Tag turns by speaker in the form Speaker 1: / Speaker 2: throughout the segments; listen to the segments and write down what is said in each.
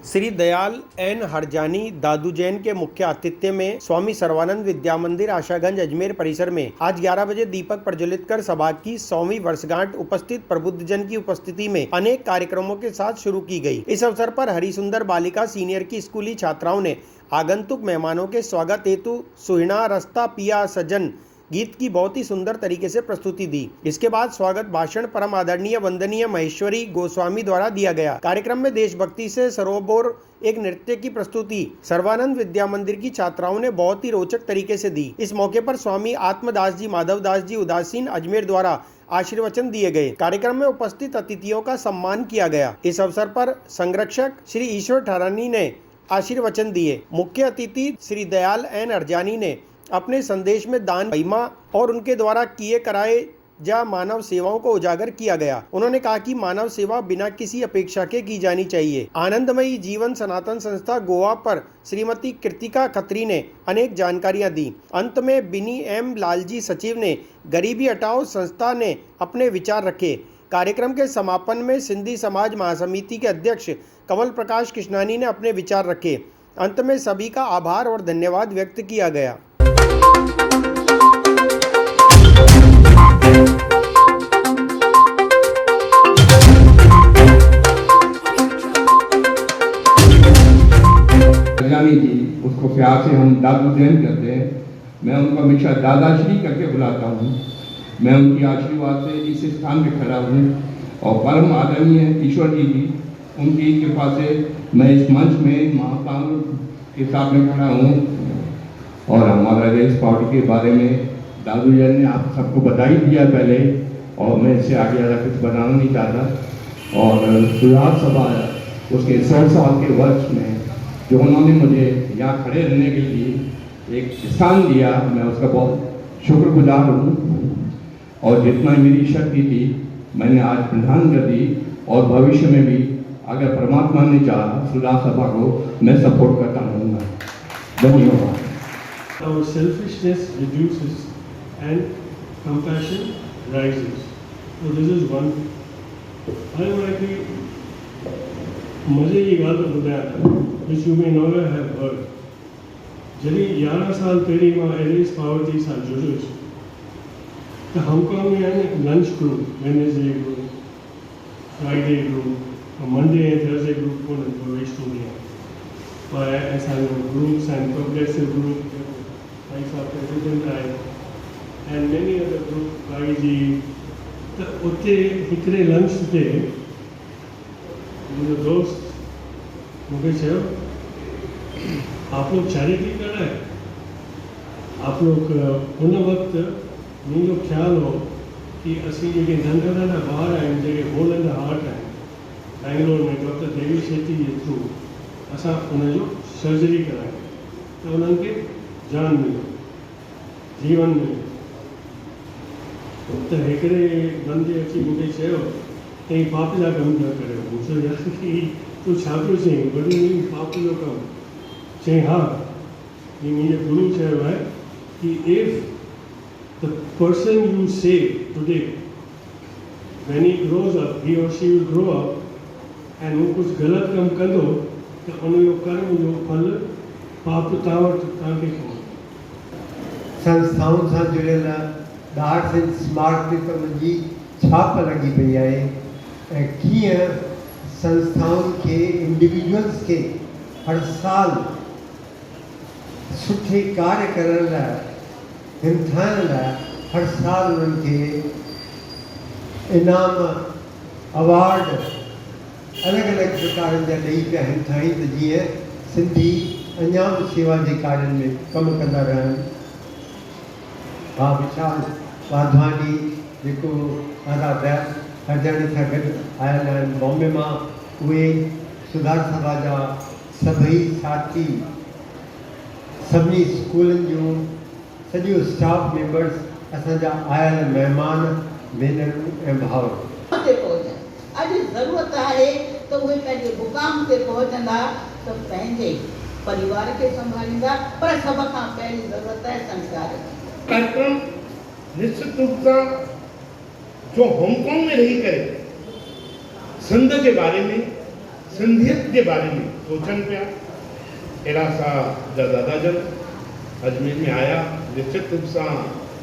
Speaker 1: Shri Dayal N Harjani दादू जैन के मुख्य आतिथ्य में स्वामी सर्वानंद विद्या मंदिर आशागंज अजमेर परिसर में आज 11 बजे दीपक प्रज्वलित कर सभा की 100वीं वर्षगांठ उपस्थित प्रबुद्धजन की उपस्थिति में अनेक कार्यक्रमों के साथ शुरू की गई। इस अवसर पर हरिसुंदर बालिका सीनियर की स्कूली छात्राओं ने आगंतुक मेहमानों के स्वागत हेतु सुहिना रस्ता पिया सजन गीत की बहुत ही सुंदर तरीके से प्रस्तुति दी। इसके बाद स्वागत भाषण परम आदरणीय वंदनीय महेश्वरी गोस्वामी द्वारा दिया गया। कार्यक्रम में देशभक्ति से सरोबोर एक नृत्य की प्रस्तुति सर्वानंद विद्या मंदिर की छात्राओं ने बहुत ही रोचक तरीके से दी। इस मौके पर स्वामी आत्मदास जी माधवदास जी उदासीन अजमेर द्वारा आशीर्वचन दिए गए। कार्यक्रम में उपस्थित अतिथियों का सम्मान किया गया। इस अवसर पर संरक्षक श्री ईश्वर ठारानी ने आशीर्वचन दिए। मुख्य अतिथि श्री दयाल एन हरजानी ने अपने संदेश में दान महिमा और उनके द्वारा किए कराए जा मानव सेवाओं को उजागर किया गया। उन्होंने कहा कि मानव सेवा बिना किसी अपेक्षा के की जानी चाहिए। आनंदमयी जीवन सनातन संस्था गोवा पर श्रीमती कृतिका खत्री ने अनेक जानकारियां दी। अंत में बिनी एम लालजी सचिव ने गरीबी हटाओ संस्था ने अपने विचार रखे। कार्यक्रम के समापन में सिंधी समाज महासमिति के अध्यक्ष कमल प्रकाश कृष्णानी ने अपने विचार रखे। अंत में सभी का आभार और धन्यवाद व्यक्त किया गया।
Speaker 2: जी उसको प्यार से हम दादू जैन कहते हैं। मैं उनको हमेशा दादाश्री करके बुलाता हूँ। मैं उनकी आशीर्वाद से इस स्थान पे खड़ा हूँ और परम आदरणीय ईश्वर जी उनकी कृपा से मैं इस मंच में महाकाल के सामने खड़ा हूँ। और हमारा रेस पार्टी के बारे में दादू जैन ने आप सबको बधाई दिया पहले, और मैं इससे आगे ज़्यादा कुछ बनाना नहीं चाहता। और सुधार सभा उसके 100 साल के वर्ष में जो उन्होंने मुझे यहाँ खड़े रहने के लिए एक स्थान दिया, मैं उसका बहुत शुक्रगुजार हूँ। और जितना मेरी शक्ति थी मैंने आज प्रदान कर दी, और भविष्य में भी अगर परमात्मा ने चाहा सुधार सभा को मैं सपोर्ट करता रहूँगा। धन्यवाद।
Speaker 3: Our selfishness reduces and compassion rises. So this is one. I want to मजे की गाल तो ॿुधायां था, which you may never have heard. जॾहिं 11 साल पहिरीं मां एलिस पावर्टी सां जुड़ियुसि त हांगकांग में आहे lunch group, Wednesday group, Friday group, Monday ऐं थर्सडे ग्रुप कोन वेस्ट हूंदी आहे। पर असांजो groups and progressive group president आहे एंड मेनी अदर ग्रुप आई जी। त उते हिकिड़े लंच ते मुझे दोस्त मुझे चयो आप लोग चैरिटी कर रहे हैं, आप लोग उन वक्त मुझे ख्याल हो कि असी जो नंढा नंढा ॿार आहिनि जेके होल हार्ट आहिनि बैंगलोर में डॉक्टर देवी शेट्टी के थ्रू असां उनजो सर्जरी कराई तो उन्हनि खे जान मिलो, जीवन मिलो। तो हिकिड़े बंदे अची मूंखे चयो कहीं पाप जा कम न करियो। मूंखे यार कि तूं छा पियो चईं, वॾी पाप जो कमु? चईं हा, ही मुंहिंजे गुरु चयो आहे कि if the person you save today when he grows up he or she will grow up and वो कुछ ग़लति कमु कंदो त उनजो कर्म जो फल पाप तव्हां वटि तव्हांखे कोन्हे।
Speaker 4: संस्थाउनि सां जुड़ियल ॾाढ स्मार्ट ते त मुंहिंजी छाप लॻी पई आहे ऐं कीअं संस्थाउनि खे इंडिविजुअल्स खे हर साल सुठे कार्य करण लाइ हिमथाइण लाइ हर साल उन्हनि खे इनाम अवार्ड अलॻि अलॻि प्रकारनि जा ॾेई पिया हिमथाई त जीअं सिंधी अञा बि शेवा जे कार्यनि में कमु कंदा रहनि। हा, विशाल वाधवानी जेको दादा दयाल हरजानी सां गॾु आयल आहिनि बॉम्बे मां, उहे सुधार सभा जा सभई साथी, सभिनी स्कूलनि जूं सॼो स्टाफ मेंबर्स, असांजा आयल महिमान, भेनरूं ऐं भाउर
Speaker 5: अॼु ज़रूरत आहे त उहे पंहिंजे मुक़ाम ते पहुचंदा त पंहिंजे परिवार के संभालींदा, पर सब खां पहिरीं ज़रूरत है संस्कार की।
Speaker 6: कार्यक्रम निश्चित रूप से जो हांगकांग में रही करे संत के बारे में सिंधियत के बारे में सोचन पिया। अहिड़ा असांजा दादा जन अजमेर में आया, निश्चित रूप से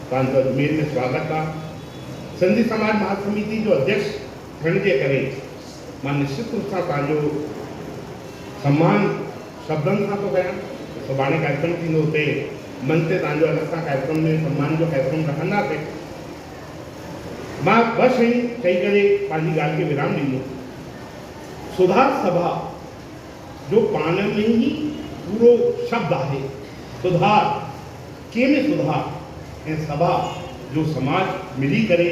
Speaker 6: तव्हांजो अजमेर में स्वागत आहे। सिंधी समाज महासमिति जो अध्यक्ष थियण जे करे मां निश्चित रूप से तव्हांजो सम्मान शब्दनि सां थो कयां। सुभाणे कार्यक्रम थींदो, हुते मंच ते तव्हांजो अलॻि सां कार्यक्रम में सम्मान जो कार्यक्रम रखंदासीं। मां ॿ शयूं चई करे पंहिंजी ॻाल्हि खे विराम ॾींदुमि। सुधार सभा जो पाण में ही पूरो शब्द आहे। सुधार कंहिंमें सुधार ऐं सभा जो समाज मिली करे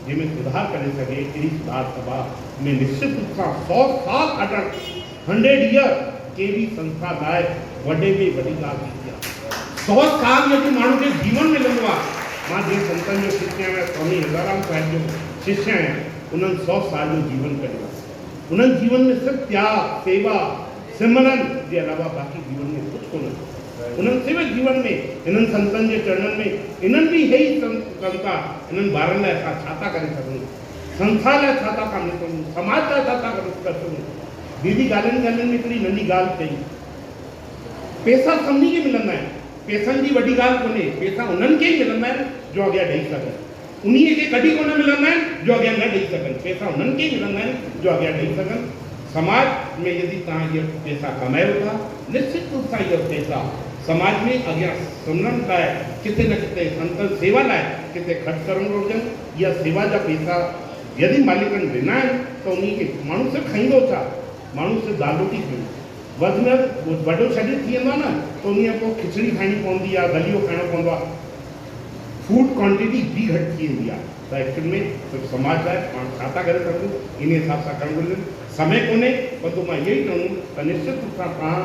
Speaker 6: जंहिंमें सुधार करे सघे, अहिड़ी सुधार सभा में निश्चित रूप सां 100 साल अटण 100 ईयर के भी संस्था लाइ वॾे में वॾी ॻाल्हि थींदी आहे। 100 साल यदि माण्हू खे जीवन मिलंदो आहे, मां जीअं संतनि जो शिष्य आहियां, स्वामी हिराराम साहिब जो शिष्य आहियां, उन्हनि 100 साल जो जीवन कढियो आहे। उन्हनि जीवन में सिर्फ़ु त्याग, सेवा, सिमरन जे अलावा बाक़ी जीवन में कुझु कोन आहे। उन्हनि सिर्फ़ु जीवन में इन्हनि संतनि जे चरणनि में इन्हनि बि इहे ई कनि था। इन्हनि ॿारनि लाइ असां छा था करे सघूं, संसार लाइ छा था कमु करूं, समाज लाइ छा था करे सघूं। दीदी ॻाल्हियुनि ॻाल्हियुनि में हिकिड़ी नंढी ॻाल्हि चई, पैसा सभिनी खे मिलंदा आहिनि, पैसनि जी वॾी ॻाल्हि कोन्हे। पैसा उन्हनि खे ई मिलंदा आहिनि जो अॻियां ॾेई सघनि, उन्हीअ खे कॾहिं कोन मिलंदा आहिनि जो अॻियां न ॾेई सघनि। पैसा उन्हनि खे ई मिलंदा आहिनि जो अॻियां ॾेई सघनि। समाज में यदि तव्हां इहे पैसा कमायो था, निश्चित रूप सां इहे पैसा समाज में अॻियां सुनण लाइ किथे न किथे संतनि सेवा लाइ किथे ख़र्चु करणु घुरिजनि। इहा सेवा जा पैसा यदि मालिकनि ॾिना आहिनि त उन्हीअ खे माण्हू सिर्फ़ु खाईंदो छा, माण्हू सिर्फ़ु दाल रोटी खाईंदो, वधि में वॾो शरीर थी वेंदो आहे न, त उन्हीअ पोइ खिचड़ी खाइणी पवंदी आहे, दलियो खाइणो पवंदो आहे, फूड क्वांटिटी बि घटि थी वेंदी आहे। त एक्चुअल में सिर्फ़ु समाज लाइ पाण छा था करे सघूं, इन हिसाब सां करणु घुरिजे। समय कोन्हे, पर तो मां इहो ई चवंदुमि त निश्चित रूप सां तव्हां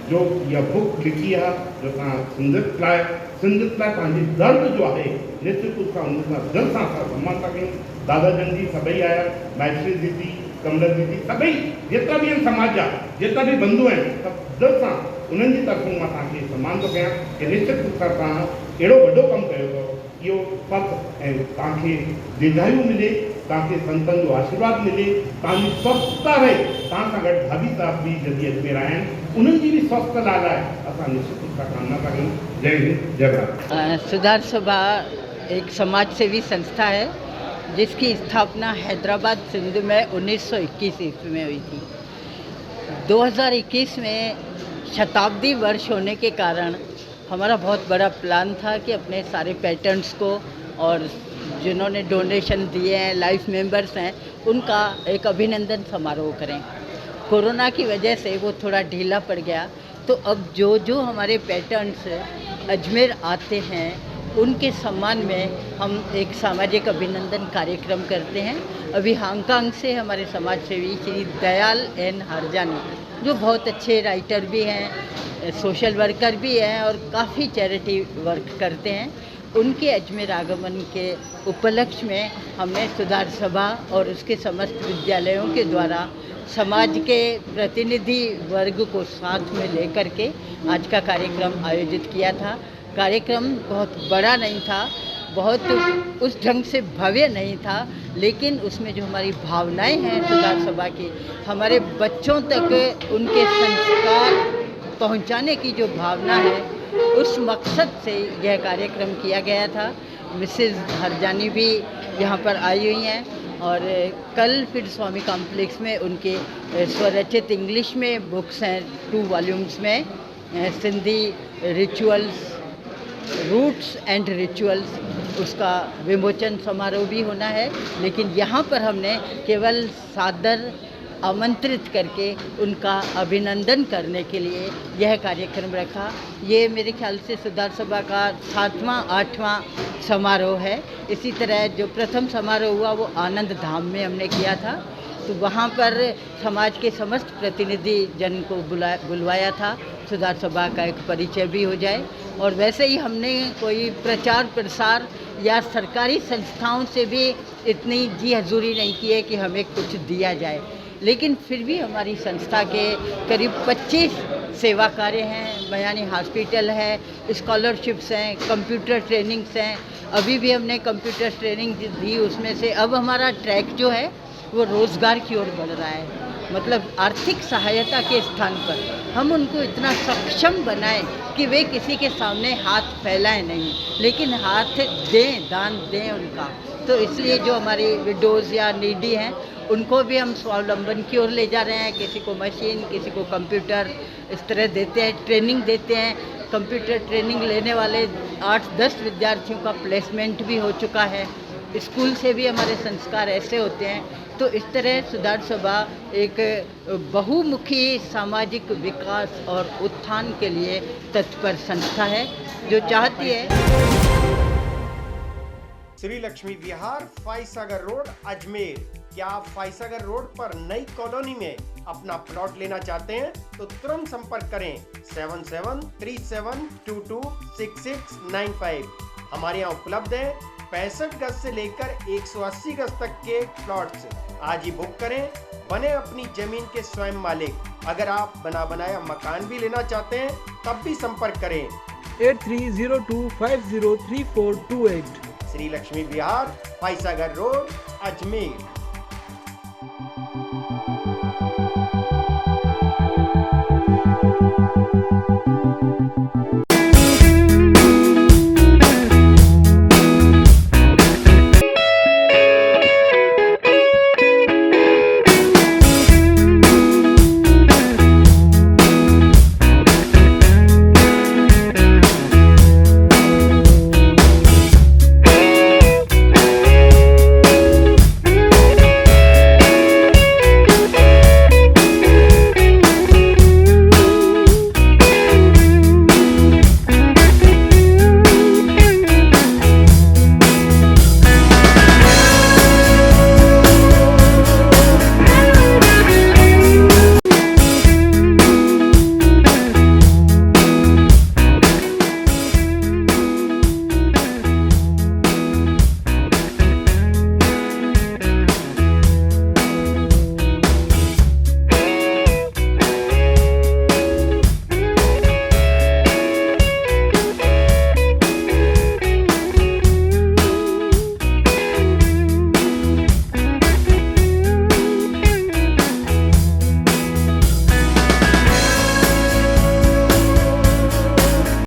Speaker 6: जो इहा बुक लिखी आहे, जो तव्हां सिंधियत लाइ पंहिंजी दर्द जो आहे, निश्चित रूप सां उन सां दिलि सां असां सम्मान था कयूं। दादा जन जी सभई आया, माइश्री दीदी, कमल दीदी, सभई जेतिरा बि आहिनि समाज जा, जेतिरा बि बंधु आहिनि, सभु दिलि सां उन्हनि जी तरफ़ां मां तव्हांखे सम्मान थो कयां कि निश्चित रूप सां तव्हां अहिड़ो वॾो कमु कयो अथव। इहो पथ ऐं तव्हांखे दीर्घायु मिले, तव्हांखे संतनि जो आशीर्वाद मिले, तव्हांजी स्वस्थता रहे। तव्हां सां गॾु भाभी साहब बि जॾहिं अजमेर आया आहिनि, उन्हनि जी बि स्वस्थता लाइ असां निश्चित रूप सां कामना था कयूं। जय हिंद, जय भारत।
Speaker 5: सुधार सभा एक समाज सेवी संस्था है जिसकी स्थापना हैदराबाद सिंध में 1921 ईस्वी में हुई थी। 2021 में शताब्दी वर्ष होने के कारण हमारा बहुत बड़ा प्लान था कि अपने सारे पैटर्न्स को और जिन्होंने डोनेशन दिए हैं, लाइफ मेंबर्स हैं, उनका एक अभिनंदन समारोह करें। कोरोना की वजह से वो थोड़ा ढीला पड़ गया, तो अब जो हमारे पैटर्न्स अजमेर आते हैं उनके सम्मान में हम एक सामाजिक अभिनंदन कार्यक्रम करते हैं। अभी हांगकांग से हमारे समाज सेवी श्री दयाल एन हरजानी, जो बहुत अच्छे राइटर भी हैं, सोशल वर्कर भी हैं और काफ़ी चैरिटी वर्क करते हैं, उनके अजमेर आगमन के उपलक्ष्य में हमने सुधार सभा और उसके समस्त विद्यालयों के द्वारा समाज के प्रतिनिधि वर्ग को साथ में लेकर के आज का कार्यक्रम आयोजित किया था। कार्यक्रम बहुत बड़ा नहीं था, बहुत उस ढंग से भव्य नहीं था, लेकिन उसमें जो हमारी भावनाएं हैं सुधार सभा की, हमारे बच्चों तक उनके संस्कार पहुंचाने की जो भावना है, उस मकसद से यह कार्यक्रम किया गया था। मिसेस हरजानी भी यहाँ पर आई हुई हैं और कल फिर स्वामी कॉम्प्लेक्स में उनके स्वरचित इंग्लिश में बुक्स हैं 2 वॉल्यूम्स में, Sindhi rituals, roots and rituals, उसका विमोचन समारोह भी होना है। लेकिन यहाँ पर हमने केवल सादर आमंत्रित करके उनका अभिनंदन करने के लिए यह कार्यक्रम रखा। ये मेरे ख्याल से सुधार सभा का 7वां 8वां समारोह है। इसी तरह जो प्रथम समारोह हुआ वो आनंद धाम में हमने किया था, तो वहाँ पर समाज के समस्त प्रतिनिधि जन को बुलवाया था, सुधार सभा का एक परिचय भी हो जाए। और वैसे ही हमने कोई प्रचार प्रसार या सरकारी संस्थाओं से भी इतनी जी हजूरी नहीं की है कि हमें कुछ दिया जाए, लेकिन फिर भी हमारी संस्था के करीब 25 सेवा कार्य हैं, बयानी हॉस्पिटल है, स्कॉलरशिप्स हैं, कंप्यूटर ट्रेनिंग्स हैं। अभी भी हमने कंप्यूटर ट्रेनिंग दी, उसमें से अब हमारा ट्रैक जो है वो रोज़गार की ओर बढ़ रहा है। मतलब आर्थिक सहायता के स्थान पर हम उनको इतना सक्षम बनाएं कि वे किसी के सामने हाथ फैलाएं नहीं, लेकिन हाथ दें, दान दें उनका। तो इसलिए जो हमारी विडोज़ या नीडी हैं उनको भी हम स्वावलंबन की ओर ले जा रहे हैं। किसी को मशीन, किसी को कंप्यूटर, इस तरह देते हैं, ट्रेनिंग देते हैं। कंप्यूटर ट्रेनिंग लेने वाले 8-10 विद्यार्थियों का प्लेसमेंट भी हो चुका है। स्कूल से भी हमारे संस्कार ऐसे होते हैं। तो इस तरह सुधार सभा एक बहुमुखी सामाजिक विकास और उत्थान के लिए तत्पर संस्था है जो चाहती है।
Speaker 1: श्री लक्ष्मी विहार, फाइसागर रोड, अजमेर। क्या आप फाइसागर रोड पर नई कॉलोनी में अपना प्लॉट लेना चाहते हैं तो तुरंत संपर्क करें 7737226695। हमारे यहाँ उपलब्ध है 65 गज से लेकर 180 गज तक के प्लॉट्स। आज ही बुक करें, बने अपनी जमीन के स्वयं मालिक। अगर आप बना बनाया मकान भी लेना चाहते हैं तब भी संपर्क करें
Speaker 7: 8302503428।
Speaker 1: श्री लक्ष्मी विहार, फाइसागर रोड, अजमेर।